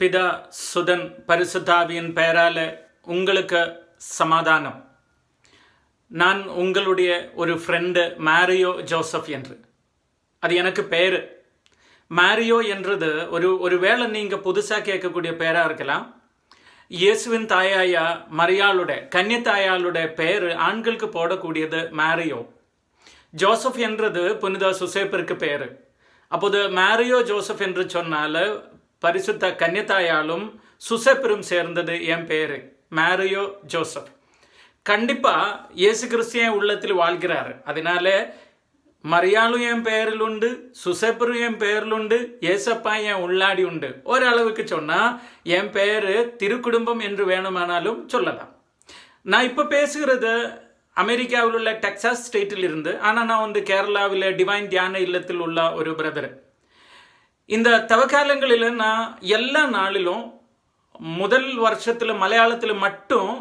பிதா சுதன் பரிசுத்தாவியின் பெயரால உங்களுக்கு சமாதானம். நான் உங்களுடைய ஒரு ஃப்ரெண்டு மேரியோ ஜோசப் என்று. அது எனக்கு பேர். மேரியோ என்றது ஒரு வேளை நீங்கள் புதுசாக கேட்கக்கூடிய பேராக இருக்கலாம். இயேசுவின் தாயாயா மரியாளுடைய கன்னித்தாயாளுடைய பெயர் ஆண்களுக்கு போடக்கூடியது மேரியோ. ஜோசப் என்றது புனித சுசேப்பிற்கு பெயர். அப்போது மேரியோ ஜோசப் என்று சொன்னால் பரிசுத்த கன்னித்தாயாலும் சுசேப்பரும் சேர்ந்தது என் பேர் மேரியோ ஜோசப். கண்டிப்பாக இயேசு கிறிஸ்து என் உள்ளத்தில் வாழ்கிறார். அதனால மரியாளும் என் பெயரில் உண்டு, சுசேப்பரும் என் பெயரில் உண்டு, ஏசப்பா என் உள்ளாடி உண்டு. ஓரளவுக்கு சொன்னால் என் பெயர் திருக்குடும்பம் என்று வேணுமானாலும் சொல்லலாம். நான் இப்போ பேசுகிறது அமெரிக்காவில் உள்ள டெக்சாஸ் ஸ்டேட்டில் இருந்து. ஆனால் நான் கேரளாவில் டிவைன் தியான இல்லத்தில் உள்ள ஒரு பிரதர். இந்த தவக்காலங்களில் நான் எல்லா நாளிலும் முதல் வருஷத்தில் மலையாளத்தில் மட்டும்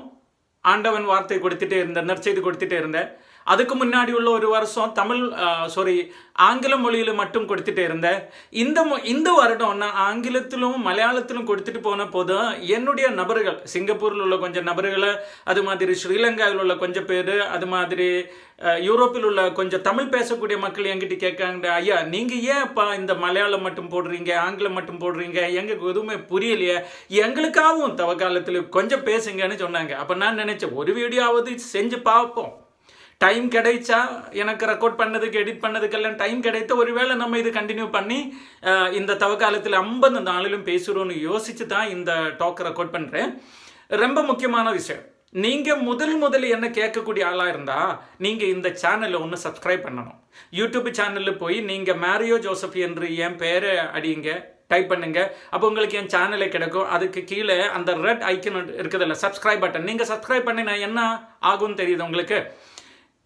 ஆண்டவன் வார்த்தை கொடுத்துட்டே இருந்தேன், நற்செய்தி கொடுத்துட்டே இருந்தேன். அதுக்கு முன்னாடி உள்ள ஒரு வருஷம் ஆங்கில மொழியில் மட்டும் கொடுத்துட்டே இருந்தேன். இந்த வருடம் நான் ஆங்கிலத்திலும் மலையாளத்திலும் கொடுத்துட்டு போன போதும் என்னுடைய நபர்கள், சிங்கப்பூரில் உள்ள கொஞ்சம் நபர்களை, அது மாதிரி ஸ்ரீலங்காவில் உள்ள கொஞ்சம் பேர், அது மாதிரி யூரோப்பில் உள்ள கொஞ்சம் தமிழ் பேசக்கூடிய மக்கள் என்கிட்ட கேட்காங்க, ஐயா நீங்கள் ஏன்ப்பா இந்த மலையாளம் மட்டும் போடுறீங்க, ஆங்கிலம் மட்டும் போடுறீங்க, எங்களுக்கு எதுவுமே புரியலையே, எங்களுக்காகவும் தவக்காலத்தில் கொஞ்சம் பேசுங்கன்னு சொன்னாங்க. அப்போ நான் நினைச்சேன் ஒரு வீடியோவாவது செஞ்சு பார்ப்போம். டைம் கிடைச்சா எனக்கு ரெக்கார்ட் பண்ணதுக்கு எடிட் பண்ணதுக்கெல்லாம் டைம் கிடைத்த ஒருவேளை நம்ம இது கண்டினியூ பண்ணி இந்த தவக்காலத்தில் 50 நாளிலும் பேசுகிறோன்னு யோசிச்சு தான் இந்த டாக் ரெக்கார்ட் பண்ணுறேன். ரொம்ப முக்கியமான விஷயம், நீங்கள் முதல் என்ன கேட்கக்கூடிய ஆளாக இருந்தால் நீங்கள் இந்த சேனலை ஒன்று சப்ஸ்கிரைப் பண்ணணும். யூடியூப் சேனலில் போய் நீங்கள் மேரியோ ஜோசப் என்று என் பேரை அடியுங்க, டைப் பண்ணுங்க. அப்போ உங்களுக்கு என் சேனலே கிடைக்கும். அதுக்கு கீழே அந்த ரெட் ஐக்கன் இருக்குதில்ல, சப்ஸ்கிரைப் பட்டன். நீங்கள் சப்ஸ்கிரைப் பண்ணினா என்ன ஆகும்னு தெரியுது உங்களுக்கு?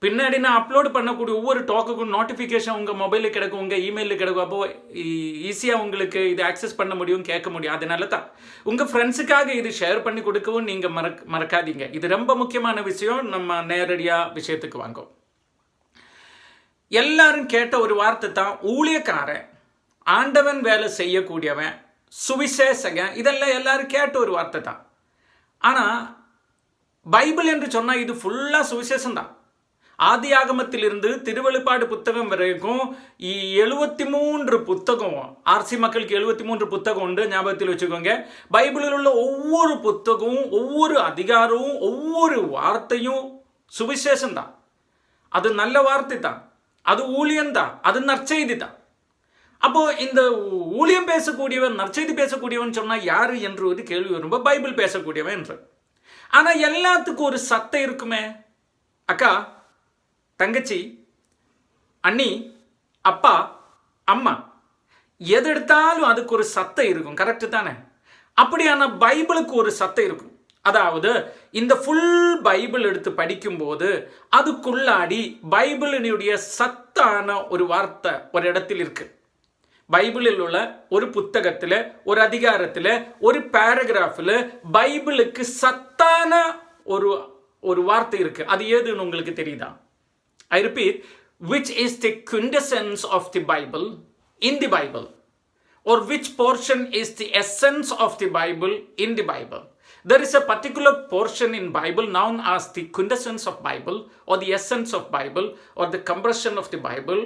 பின்னாடி நான் அப்லோட் பண்ணக்கூடிய ஒவ்வொரு டாக்குக்கும் நோட்டிஃபிகேஷன் உங்கள் மொபைலில் கிடைக்கும், உங்கள் இமெயிலில் கிடைக்கும். அப்போது ஈஸியாக உங்களுக்கு இது ஆக்சஸ் பண்ண முடியும், கேட்க முடியும். அதனால தான் உங்கள் ஃப்ரெண்ட்ஸுக்காக இது ஷேர் பண்ணி கொடுக்கவும் நீங்கள் மறக்காதீங்க. இது ரொம்ப முக்கியமான விஷயம். நம்ம நேரடியாக விஷயத்துக்கு வாங்கும். எல்லாரும் கேட்ட ஒரு வார்த்தை தான் ஊழியக்காரன், ஆண்டவன் வேலை செய்யக்கூடியவன், சுவிசேஷகன். இதெல்லாம் எல்லாரும் கேட்ட ஒரு வார்த்தை தான். ஆனால் பைபிள் என்று சொன்னால் இது ஃபுல்லாக சுவிசேஷம் தான். ஆதி ஆகமத்திலிருந்து திருவெளிப்பாடு புத்தகம் வரைக்கும் 73 புத்தகம். ஆர்சி மக்களுக்கு 73 புத்தகம் உண்டு, ஞாபகத்தில் வச்சுக்கோங்க. பைபிளில் உள்ள ஒவ்வொரு புத்தகமும், ஒவ்வொரு அதிகாரமும், ஒவ்வொரு வார்த்தையும் சுவிசேஷம் தான். அது நல்ல வார்த்தை தான், அது ஊழியம் தான், அது நற்செய்தி தான். அப்போ இந்த ஊழியம் பேசக்கூடியவன், நற்செய்தி பேசக்கூடியவன் சொன்னால் யாரு என்று ஒரு கேள்வி வரும்போது பைபிள் பேசக்கூடியவன் என்று. ஆனால் எல்லாத்துக்கும் ஒரு சத்தம் இருக்குமே. அக்கா, தங்கச்சி, அண்ணி, அப்பா, அம்மா, எது எடுத்தாலும் அதுக்கு ஒரு சத்தம் இருக்கும். கரெக்டு தானே? அப்படியான பைபிளுக்கு ஒரு சத்தம் இருக்கும். அதாவது இந்த ஃபுல் பைபிள் எடுத்து படிக்கும்போது அதுக்குள்ளாடி பைபிளினுடைய சத்தான ஒரு வார்த்தை ஒரு இடத்தில் இருக்கு. பைபிளில் உள்ள ஒரு புத்தகத்தில், ஒரு அதிகாரத்தில், ஒரு பேராகிராஃபில் பைபிளுக்கு சத்தான ஒரு வார்த்தை இருக்கு. அது ஏதுன்னு உங்களுக்கு தெரியுதா? I repeat, which is the quintessence of the Bible in the Bible, or which portion is the essence of the Bible in the Bible? There is a particular portion in Bible known as the quintessence of Bible, or the essence of Bible, or the compression of the Bible,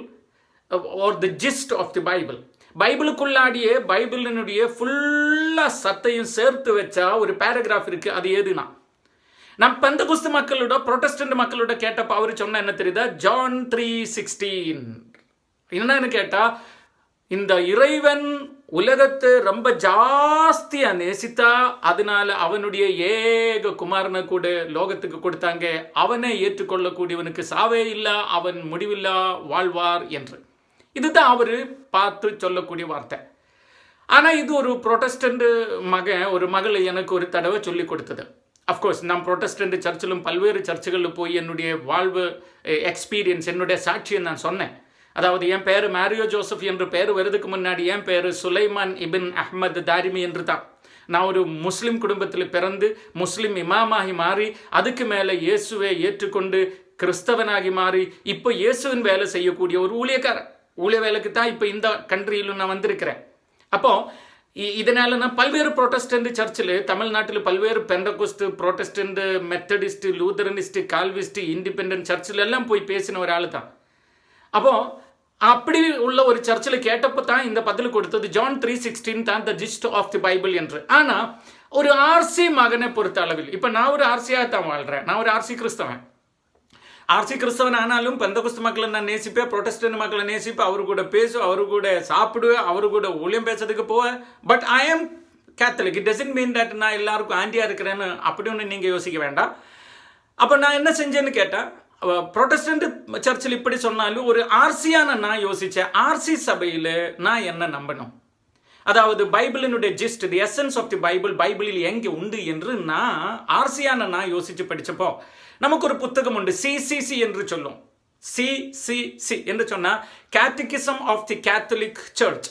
or the gist of the Bible. பைபிளுக்குள்ளாடியே பைபிளினுடைய ஃபுல்லாக சத்தையும் சேர்த்து வச்சா ஒரு paragraph இருக்கு. அது ஏதுனா நான் பெந்தகோஸ்து மக்களோட, Protestant மக்களோட கேட்டப்ப அவர் சொன்ன என்ன தெரியுதா? John 3:16. என்னன்னு கேட்டா, இந்த இறைவன் உலகத்தை ரொம்ப ஜாஸ்தியா நேசித்தா, அதனால அவனுடைய ஏக குமாரனை கூட லோகத்துக்கு கொடுத்தாங்க. அவனை ஏற்றுக்கொள்ளக்கூடியவனுக்கு சாவே இல்லை, அவன் முடிவில்லா வாழ்வார் என்று. இதுதான் அவர் பார்த்து சொல்லக்கூடிய வார்த்தை. ஆனால் இது ஒரு புரோட்டஸ்டன்ட் ஒரு மகள் எனக்கு ஒரு தடவை சொல்லி கொடுத்தது. அஃப்கோர்ஸ் நான் புரோட்டஸ்டன்ட் சர்ச்சிலும் பல்வேறு சர்ச்சுகளில் போய் என்னுடைய வாழ்வு எக்ஸ்பீரியன்ஸ், என்னுடைய சாட்சியை நான் சொன்னேன். அதாவது என் பேர் மேரியோ ஜோசப் என்று பேர் வருதுக்கு முன்னாடி என் பேர் சுலைமான் இபின் அஹ்மத் தாரிமி என்று தான். நான் ஒரு முஸ்லீம் குடும்பத்தில் பிறந்து முஸ்லீம் இமாமாகி மாறி, அதுக்கு மேலே இயேசுவை ஏற்றுக்கொண்டு கிறிஸ்தவனாகி மாறி, இப்போ இயேசுவின் வேலை செய்யக்கூடிய ஒரு ஊழிய வேலைக்கு தான் இப்போ இந்த கண்ட்ரியிலும் நான் வந்திருக்கிறேன். அப்போ இதனால நான் பல்வேறு புரோட்டஸ்டன்ட் சர்ச்சில் தமிழ்நாட்டில் பல்வேறு பெண்டகோஸ்ட், புரோட்டஸ்டன்ட், மெத்தடிஸ்ட், லூதரனிஸ்ட், கால்விஸ்ட், இண்டிபெண்டன்ட் சர்ச்சில் எல்லாம் போய் பேசின ஒரு ஆள் தான். அப்போ அப்படி உள்ள ஒரு சர்ச்சில் கேட்டப்போ தான் இந்த பதில் கொடுத்தது. ஜான் 3:16 தான் the gist of the Bible என்று. ஆனால் ஒரு ஆர்சி மகனை பொறுத்த அளவில், இப்போ நான் ஒரு ஆர்சியாக தான் வாழ்கிறேன், நான் ஒரு ஆர்சி கிறிஸ்தவன் ஆனாலும் பெந்தகோஸ்து மக்களை நான் நேசிப்பேன், புரோட்டஸ்டன்ட் மக்களை நேசிப்பேன், அவரு கூட பேசுவேன், அவரு கூட சாப்பிடுவேன், அவரு கூட ஊழியம் பேசுறதுக்கு போவேன். பட் ஐ ஆம் Catholic. It doesn't mean that நான் எல்லாருக்கும் ஆண்டியாக இருக்கிறேன்னு அப்படி ஒன்று நீங்கள் யோசிக்க வேண்டாம். அப்போ நான் என்ன செஞ்சேன்னு கேட்டால், புரோட்டஸ்டன்ட் சர்ச்சில் இப்படி சொன்னாலும் ஒரு ஆர்சியான நான் யோசித்தேன், ஆர்சி சபையில் நான் என்ன நம்பணும், அதாவது பைபிளினுடைய gist, the essence of the பைபிளில் எங்கே உண்டு என்று நான் ஆர்சியான நான் யோசித்து படித்தப்போ நமக்கு ஒரு புத்தகம் உண்டு, சிசிசி என்று சொல்லும். சிசிசி என்று சொன்னால் catechism of the Catholic church.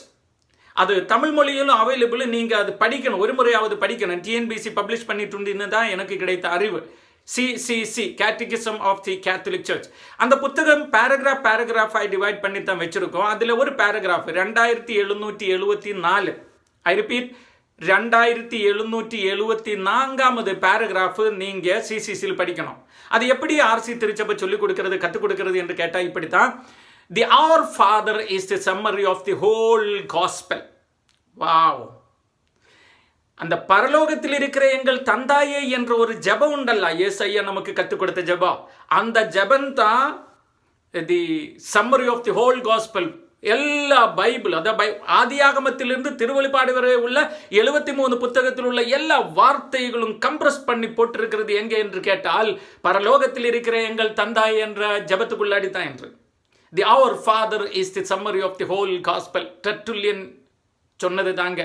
அது தமிழ் மொழியிலும் அவைலபிள். நீங்கள் அது படிக்கணும், ஒரு முறையாவது படிக்கணும். டிஎன்பிசி பப்ளிஷ் பண்ணிட்டு இருந்துன்னு தான் எனக்கு கிடைத்த அறிவு. CCC, catechism of the Catholic church. அந்த புத்தகம் பேராகிராஃபாக டிவைட் பண்ணி தான் வச்சிருக்கோம். அதில் ஒரு பேராகிராஃப் 2774, ஐ ரிப்பீட் 2774வது பேராகிராஃப் நீங்கள் சிசிசியில் படிக்கணும். அது எப்படி ஆர்சி திருச்சபை சொல்லிக் கொடுக்கிறது, கற்றுக் கொடுக்கிறது என்று கேட்டால் இப்படித்தான். The our father is the summary of the whole gospel. Wow! அந்த பரலோகத்தில் இருக்கிற எங்கள் தந்தாயே என்ற ஒரு ஜெபம் உண்டல்ல, ஏசையா நமக்கு கற்றுக் கொடுத்த ஜெபம். அந்த ஜெபம் தான் the summary of the whole gospel. எல்லா பைபிள், அதாவது ஆதியாகமத்திலிருந்து திருவெளிப்பாடு வரை உள்ள 73 புத்தகத்தில் உள்ள எல்லா வார்த்தைகளும் கம்ப்ரஸ் பண்ணி போட்டிருக்கிறது எங்கே என்று கேட்டால், பரலோகத்தில் இருக்கிற எங்கள் தந்தாய் என்ற ஜெபத்துக்குள்ளாடி தான் என்று. The our father is the summary of the whole gospel. Tertullian சொன்னது தாங்க,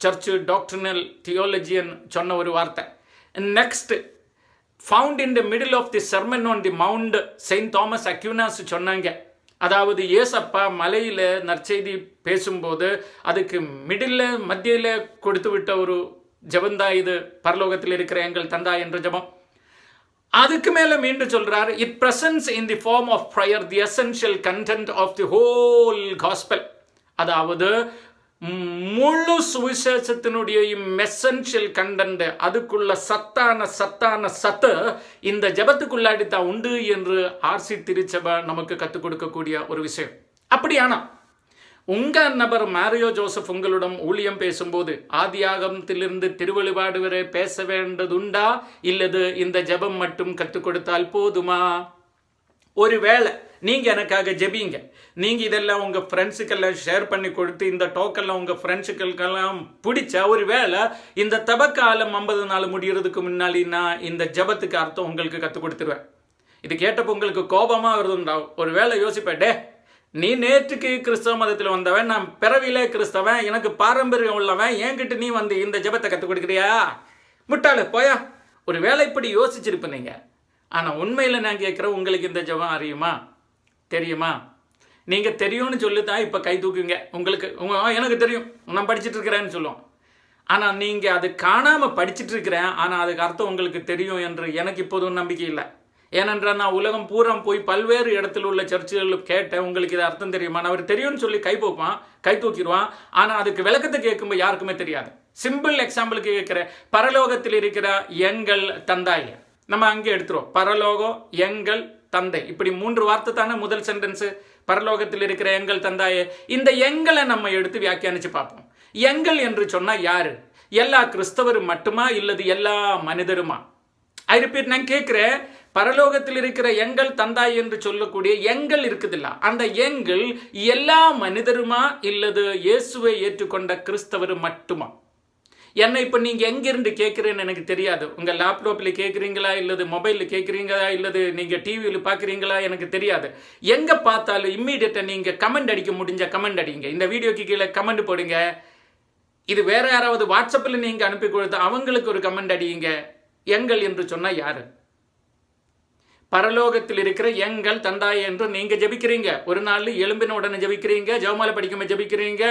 சர்ச்சு டாக்ட்ரினல் தியோலஜியன் சொன்ன ஒரு வார்த்தை. Next, found in the middle of the sermon on the mount, Saint Thomas Aquinas சொன்னாங்க. அதாவது ஏசப்பா மலையில் நற்செய்தி பேசும்போது அதுக்கு மத்தியில் கொடுத்து விட்ட ஒரு ஜபந்தா இது, பரலோகத்தில் இருக்கிற எங்கள் தந்தா என்ற ஜபம். அதுக்கு மேலே மீண்டும் சொல்றாரு, it presents in the form of prayer the essential content of the whole gospel. அதாவது முழு சுவிசேஷத்தினுடைய எசென்ஷியல் கண்டென்ட், அதுக்குள்ள சத்தான சத்து இந்த ஜபத்துக்குள்ளாடி தான் உண்டு என்று ஆர்சி திருச்சபை நமக்கு கற்றுக் கொடுக்கக்கூடிய ஒரு விஷயம். அப்படியானா உங்க நபர் மாரியோ ஜோசப் உங்களிடம் ஊழியம் பேசும்போது ஆதியாகமத்திலிருந்து திருவெளிப்பாடு வரை பேச வேண்டதுண்டா, இல்லது இந்த ஜபம் மட்டும் கற்றுக் கொடுத்தால் போதுமா? ஒருவேளை நீங்கள் எனக்காக ஜெபிங்க, நீங்கள் இதெல்லாம் உங்கள் ஃப்ரெண்ட்ஸுக்கெல்லாம் ஷேர் பண்ணி கொடுத்து இந்த டோக்கெல்லாம் உங்கள் ஃப்ரெண்ட்ஸுக்கெல்லாம் பிடிச்சா, ஒரு வேளை இந்த தபக்காலம் 50 நாள் முடிகிறதுக்கு முன்னாடி நான் இந்த ஜபத்துக்கு அர்த்தம் உங்களுக்கு கற்றுக் கொடுத்துருவேன். இது கேட்டப்போ உங்களுக்கு கோபமாக வருதுண்டா. ஒரு வேளை யோசிப்பேன், நீ நேற்றுக்கு கிறிஸ்தவ மதத்தில் வந்தவன், நான் பிறவிலே கிறிஸ்தவன், எனக்கு பாரம்பரியம் உள்ளவன், என்கிட்ட நீ வந்து இந்த ஜபத்தை கற்றுக் கொடுக்குறியா? முட்டாளு போயா. ஒரு வேளை இப்படி யோசிச்சிருப்பேன் நீங்கள். ஆனால் உண்மையில் நான் கேட்குறேன், உங்களுக்கு இந்த ஜபம் அறியுமா, தெரியுமா? நீங்கள் தெரியும்னு சொல்லி தான் இப்போ கை தூக்குங்க. உங்களுக்கு எனக்கு தெரியும், நான் படிச்சுட்டு இருக்கிறேன்னு சொல்லுவோம். ஆனால் நீங்கள் அது காணாமல் படிச்சுட்டு இருக்கிறேன், ஆனால் அதுக்கு அர்த்தம் உங்களுக்கு தெரியும் என்று எனக்கு இப்போதும் நம்பிக்கை இல்லை. ஏனென்றால் நான் உலகம் பூரா போய் பல்வேறு இடத்துல உள்ள சர்ச்சுகளில் கேட்டேன், உங்களுக்கு இது அர்த்தம் தெரியுமா? நான் அவர் தெரியும்னு சொல்லி கை தூக்கிடுவான். ஆனால் அதுக்கு விளக்கத்தை கேட்கும்போது யாருக்குமே தெரியாது. சிம்பிள் எக்ஸாம்பிளுக்கு கேட்குற, பரலோகத்தில் இருக்கிற எங்கள் தந்தாய், நம்ம அங்கே எடுத்துருவோம். பரலோகம், எங்கள் தந்தை, இப்படி 3 வார்த்தை தானே முதல் சென்டென்ஸு. பரலோகத்தில் இருக்கிற எங்கள் தந்தாயே, இந்த எங்களை நம்ம எடுத்து வியாக்கியானிச்சு பார்ப்போம். எங்கள் என்று சொன்னால் யாரு? எல்லா கிறிஸ்தவரும் மட்டுமா, இல்லது எல்லா மனிதருமா? ஐ ரிப்பீட், நான் கேட்குறேன், பரலோகத்தில் இருக்கிற எங்கள் தந்தாய் என்று சொல்லக்கூடிய எங்கள் இருக்குதுல்ல, அந்த எங்கள் எல்லா மனிதருமா, இல்லது இயேசுவை ஏற்றுக்கொண்ட கிறிஸ்தவர் மட்டுமா? என்னை இப்போ நீங்கள் எங்கேருந்து கேட்குறேன்னு எனக்கு தெரியாது. உங்கள் லேப்டாப்பில் கேட்குறீங்களா, இல்லது மொபைலில் கேட்குறீங்களா, இல்லது நீங்கள் டிவியில் பார்க்குறீங்களா, எனக்கு தெரியாது. எங்கே பார்த்தாலும் இம்மீடியட்டாக நீங்கள் கமெண்ட் அடிக்க முடிஞ்ச கமெண்ட் அடிங்க. இந்த வீடியோக்கு கீழே கமெண்ட் போடுங்க. இது வேற யாராவது வாட்ஸ்அப்பில் நீங்கள் அனுப்பி கொடுத்தா அவங்களுக்கு ஒரு கமெண்ட் அடியுங்க. எங்கள் என்று சொன்னால் யாரு? பரலோகத்தில் இருக்கிற எங்கள் தந்தாய் என்று நீங்கள் ஜெபிக்கிறீங்க. ஒரு நாள் எலும்பின உடனே ஜெபிக்கிறீங்க, ஜெபமாலை படிக்கும்போது ஜெபிக்கிறீங்க,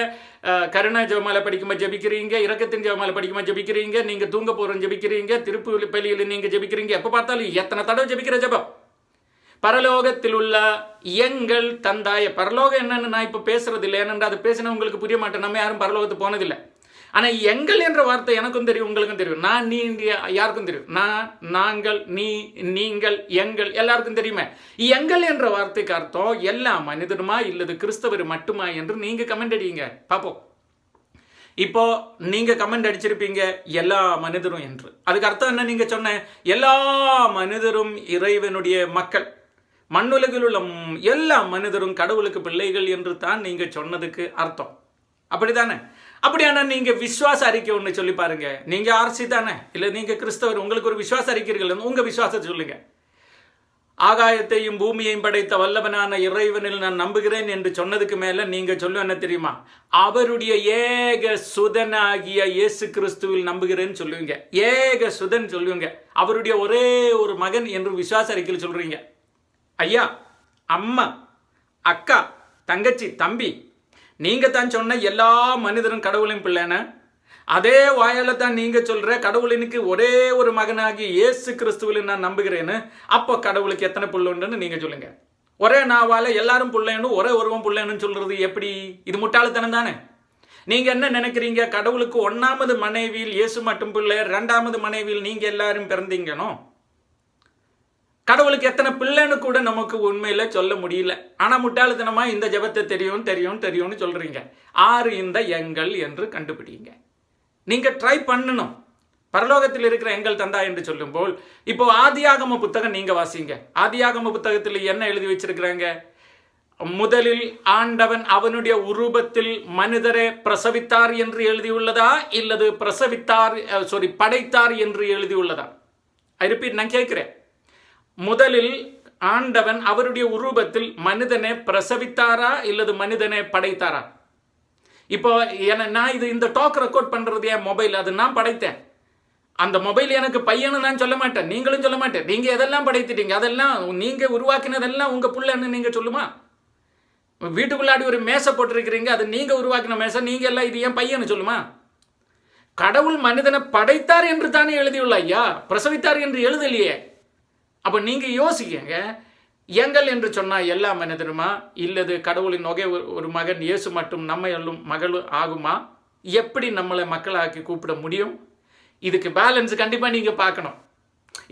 கருணா ஜெபமாலை படிக்கும்போது ஜெபிக்கிறீங்க, இரக்கத்தின் ஜெபமாலை படிக்கும்போது ஜெபிக்கிறீங்க, நீங்கள் தூங்க போகிறோம் ஜெபிக்கிறீங்க, திருப்பு பலியில் நீங்கள் ஜெபிக்கிறீங்க. எப்போ பார்த்தாலும் எத்தனை தடவை ஜெபிக்கிற ஜெபம். பரலோகத்தில் உள்ள எங்கள் தந்தாய, பரலோகம் என்னன்னு நான் இப்போ பேசுறது இல்லை, ஏனென்றால் அது பேசினா உங்களுக்கு புரிய மாட்டேன். நம்ம யாரும் பரலோகத்துக்கு போனதில்லை. ஆனால் எங்கள் என்ற வார்த்தை எனக்கும் தெரியும், உங்களுக்கும் தெரியும். நான், நீ, யாருக்கும் தெரியும். நான், நாங்கள், நீ, நீங்கள், எங்கள் எல்லாருக்கும் தெரியுமே. எங்கள் என்ற வார்த்தைக்கு அர்த்தம் எல்லா மனிதனுமா இல்லது கிறிஸ்தவர் மட்டுமா என்று நீங்கள் கமெண்ட் அடிங்க பார்ப்போம். இப்போ நீங்க கமெண்ட் அடிச்சிருப்பீங்க எல்லா மனிதரும் என்று. அதுக்கு அர்த்தம் என்ன? நீங்க சொன்ன எல்லா மனிதரும் இறைவனுடைய மக்கள், மண்ணுலகில் உள்ள எல்லா மனிதரும் கடவுளுக்கு பிள்ளைகள் என்று தான் நீங்க சொன்னதுக்கு அர்த்தம். அப்படித்தானே? அப்படியானா நீங்க விசுவாச அறிக்கை ஒன்று சொல்லி பாருங்க. நீங்க ஆர்சி தானே, இல்லை நீங்க கிறிஸ்தவர், உங்களுக்கு ஒரு விசுவாச அறிக்கைகள் உங்க விசுவாசத்தை சொல்லுங்க. ஆகாயத்தையும் பூமியையும் படைத்த வல்லவனான இறைவனில் நான் நம்புகிறேன் என்று சொன்னதுக்கு மேல நீங்க சொல்ல என்ன தெரியுமா? அவருடைய ஏக சுதனாகிய இயேசு கிறிஸ்துவில் நம்புகிறேன்னு சொல்லுவீங்க. ஏக சுதன் சொல்லுவீங்க. அவருடைய ஒரே ஒரு மகன் என்று விசுவாச அறிக்கையில் சொல்றீங்க. ஐயா, அம்மா, அக்கா, தங்கச்சி, தம்பி, நீங்க தான் சொன்ன எல்லா மனிதரும் கடவுளின் பிள்ளைன அதே வாயால தான் நீங்க சொல்ற கடவுளினுக்கு ஒரே ஒரு மகனாகி இயேசு கிறிஸ்துவில் நான் நம்புகிறேன்னு. அப்போ கடவுளுக்கு எத்தனை புள்ள உண்டுன்னு நீங்க சொல்லுங்க. ஒரே நாவால எல்லாரும் புள்ளைன்னு ஒரே ஒருவன் புள்ளைன்னு சொல்றது எப்படி? இது முட்டாள்தனம் தானே. நீங்க என்ன நினைக்கிறீங்க? கடவுளுக்கு 1வது மனைவியில் இயேசு மட்டும் பிள்ளை, 2வது மனைவியில் நீங்க எல்லாரும் பிறந்தீங்கனோ? கடவுளுக்கு எத்தனை பிள்ளைன்னு கூட நமக்கு உண்மையில சொல்ல முடியல. ஆனா முட்டாள்தனமா இந்த ஜெபத்தை தெரியும் தெரியும் தெரியும்னு சொல்றீங்க. 6 இந்த எங்கள் என்று கண்டுபிடிங்க. நீங்க ட்ரை பண்ணணும். பரலோகத்தில் இருக்கிற எங்கள் தந்தா என்று சொல்லும் போல் இப்போ ஆதியாகம புத்தகம் நீங்க வாசிங்க. ஆதியாகம புத்தகத்தில் என்ன எழுதி வச்சிருக்கிறாங்க? முதலில் ஆண்டவன் அவனுடைய உருவத்தில் மனிதரை பிரசவித்தார் என்று எழுதியுள்ளதா, இல்லது படைத்தார் என்று எழுதியுள்ளதா? ஐ ரிப்பீட், நான் கேட்கிறேன். முதலில் ஆண்டவன் அவருடைய உருவத்தில் மனிதனை பிரசவித்தாரா இல்லது மனிதனை படைத்தாரா? இப்போ நான் இந்த டாக் ரெக்கார்ட் பண்றது என் மொபைல், அது நான் படைத்தேன். அந்த மொபைல் எனக்கு பையனு நான் சொல்ல மாட்டேன், நீங்களும் சொல்ல மாட்டேன். நீங்க எதெல்லாம் படைத்திட்டீங்க, அதெல்லாம் நீங்க உருவாக்கினதெல்லாம் உங்க புள்ளன்னு நீங்க சொல்லுமா? வீட்டுக்குள்ளாடி ஒரு மேசை போட்டிருக்கிறீங்க, அது நீங்க உருவாக்கின மேசை, நீங்க எல்லாம் இது என் பையன்னு சொல்லுமா? கடவுள் மனிதனை படைத்தார் என்று தானே எழுதியுள்ள ஐயா, பிரசவித்தார் என்று எழுதலையே. அப்போ நீங்க யோசிக்கங்க, எங்கள் என்று சொன்னா எல்லா மனிதனுமா இல்லது கடவுளின் ஒரே ஒரு மகன் இயேசு மட்டும் நம்ம எல்லும் மகளும் ஆகுமா? எப்படி நம்மளை மக்களாக்கி கூப்பிட முடியும்? இதுக்கு பேலன்ஸ் கண்டிப்பா நீங்க பார்க்கணும்.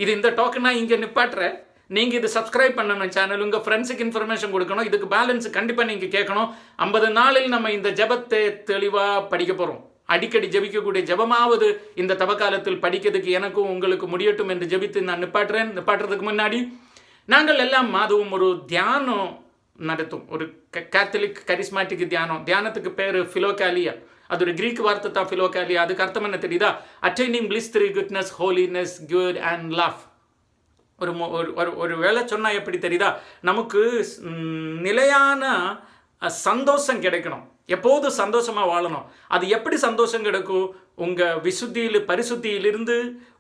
இது இந்த டோக்கனா இங்க நிப்பாட்டுற. நீங்க இது சப்ஸ்கிரைப் பண்ணணும் சேனல், உங்க ஃப்ரெண்ட்ஸுக்கு இன்ஃபர்மேஷன் கொடுக்கணும். இதுக்கு பேலன்ஸ் கண்டிப்பா நீங்க கேட்கணும். 50 நாளில் நம்ம இந்த ஜெபத்தை தெளிவா படிக்க போறோம். அடிக்கடி ஜெபிக்கக்கூடிய ஜெபமாவது இந்த தவக்காலத்தில் படிக்கிறதுக்கு எனக்கும் உங்களுக்கு முடியட்டும் என்று ஜெபித்து நான் நிப்பாட்டுறதுக்கு முன்னாடி நாங்கள் எல்லாம் அதுவும் ஒரு தியானம் நடத்தும். ஒரு கேத்தலிக் கரிஸ்மாட்டிக் தியானத்துக்கு பேர் ஃபிலோகாலியா. அது ஒரு கிரீக் வார்த்தை தான் ஃபிலோகாலியா. அதுக்கு அர்த்தம் என்ன தெரியுதா? Attaining bliss through goodness, holiness, good and love. ஒரு வேலை சொன்னா எப்படி தெரியுதா? நமக்கு நிலையான சந்தோஷம் கிடைக்கணும், எப்போது சந்தோஷமா வாழணும். அது எப்படி சந்தோஷம் கிடைக்கும்? உங்க பரிசுத்தியிலிருந்து,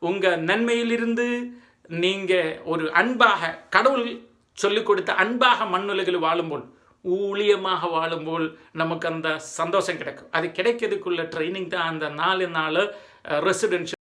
உங்க நன்மையிலிருந்து, நீங்க ஒரு அன்பாக கடவுள் சொல்லிக் கொடுத்த அன்பாக மண்ணுலகில் வாழும்போல், ஊழியமாக வாழும்போல் நமக்கு அந்த சந்தோஷம் கிடைக்கும். அது கிடைக்கிறதுக்குள்ள ட்ரைனிங் தான் அந்த 4 நாள் ரெசிடென்ஷியல்